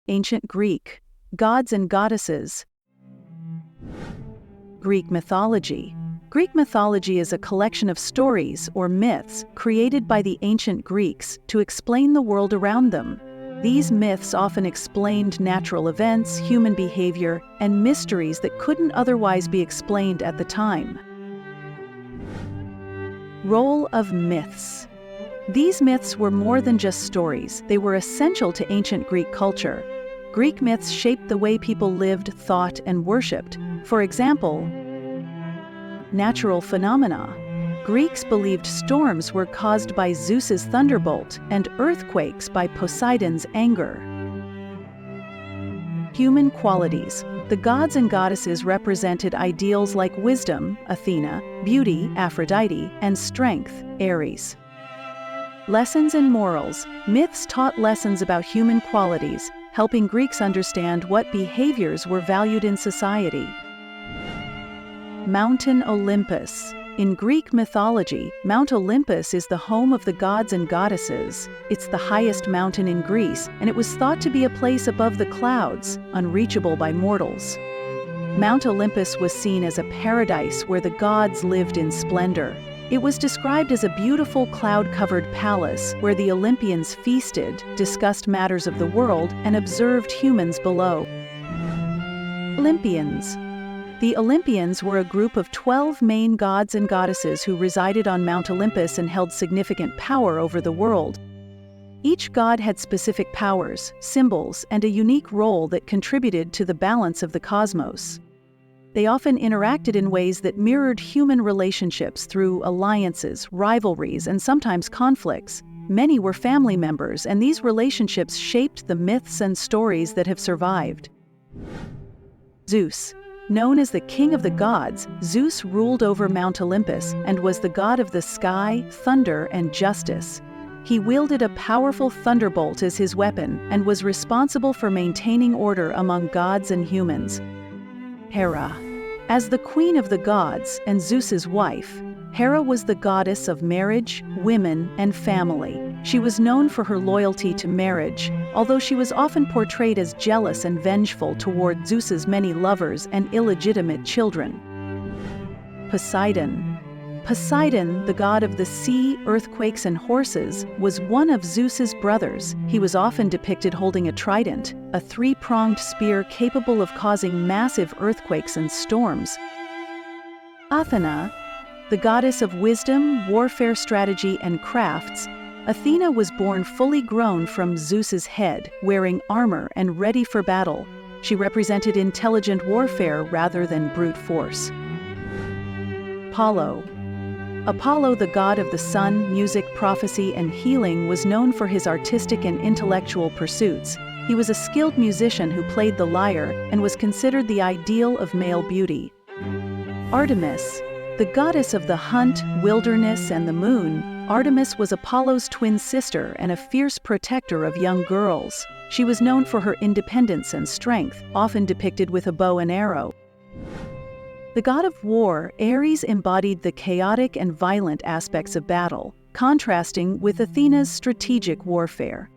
Ancient Greek, gods and goddesses. Greek mythology. Greek mythology is a collection of stories or myths created by the ancient Greeks to explain the world around them. These myths often explained natural events, human behavior, and mysteries that couldn't otherwise be explained at the time. Role of myths. These myths were more than just stories. They were essential to ancient Greek culture. Greek myths shaped the way people lived, thought, and worshipped. For example, natural phenomena. Greeks believed storms were caused by Zeus's thunderbolt and earthquakes by Poseidon's anger. Human qualities. The gods and goddesses represented ideals like wisdom, Athena, beauty, Aphrodite, and strength, Ares. Lessons and morals. Myths taught lessons about human qualities, helping Greeks understand what behaviors were valued in society. Mountain Olympus. In Greek mythology, Mount Olympus is the home of the gods and goddesses. It's the highest mountain in Greece, and it was thought to be a place above the clouds, unreachable by mortals. Mount Olympus was seen as a paradise where the gods lived in splendor. It was described as a beautiful cloud-covered palace where the Olympians feasted, discussed matters of the world, and observed humans below. Olympians. The Olympians were a group of 12 main gods and goddesses who resided on Mount Olympus and held significant power over the world. Each god had specific powers, symbols, and a unique role that contributed to the balance of the cosmos. They often interacted in ways that mirrored human relationships through alliances, rivalries, and sometimes conflicts. Many were family members, and these relationships shaped the myths and stories that have survived. Zeus. Known as the king of the gods, Zeus ruled over Mount Olympus and was the god of the sky, thunder, and justice. He wielded a powerful thunderbolt as his weapon and was responsible for maintaining order among gods and humans. Hera. As the queen of the gods and Zeus's wife, Hera was the goddess of marriage, women, and family. She was known for her loyalty to marriage, although she was often portrayed as jealous and vengeful toward Zeus's many lovers and illegitimate children. Poseidon. Poseidon, the god of the sea, earthquakes, and horses, was one of Zeus's brothers. He was often depicted holding a trident, a three-pronged spear capable of causing massive earthquakes and storms. Athena. The goddess of wisdom, warfare strategy, and crafts, Athena was born fully grown from Zeus's head, wearing armor and ready for battle. She represented intelligent warfare rather than brute force. Apollo. Apollo, the god of the sun, music, prophecy, and healing, was known for his artistic and intellectual pursuits. He was a skilled musician who played the lyre and was considered the ideal of male beauty. Artemis. The goddess of the hunt, wilderness, and the moon, Artemis was Apollo's twin sister and a fierce protector of young girls. She was known for her independence and strength, often depicted with a bow and arrow. The god of war, Ares embodied the chaotic and violent aspects of battle, contrasting with Athena's strategic warfare.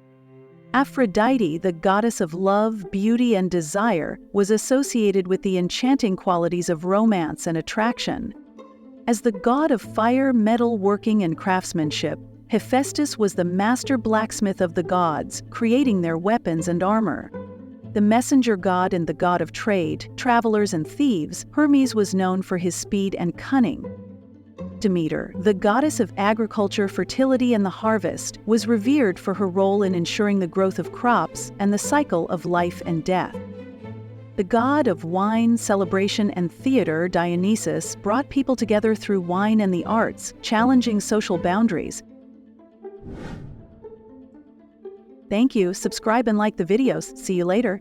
Aphrodite, the goddess of love, beauty, and desire, was associated with the enchanting qualities of romance and attraction. As the god of fire, metal working, and craftsmanship, Hephaestus was the master blacksmith of the gods, creating their weapons and armor. The messenger god and the god of trade, travelers, and thieves, Hermes was known for his speed and cunning. Demeter, the goddess of agriculture, fertility, and the harvest, was revered for her role in ensuring the growth of crops and the cycle of life and death. The god of wine, celebration, and theater, Dionysus, brought people together through wine and the arts, challenging social boundaries. Thank you. Subscribe and like the videos. See you later.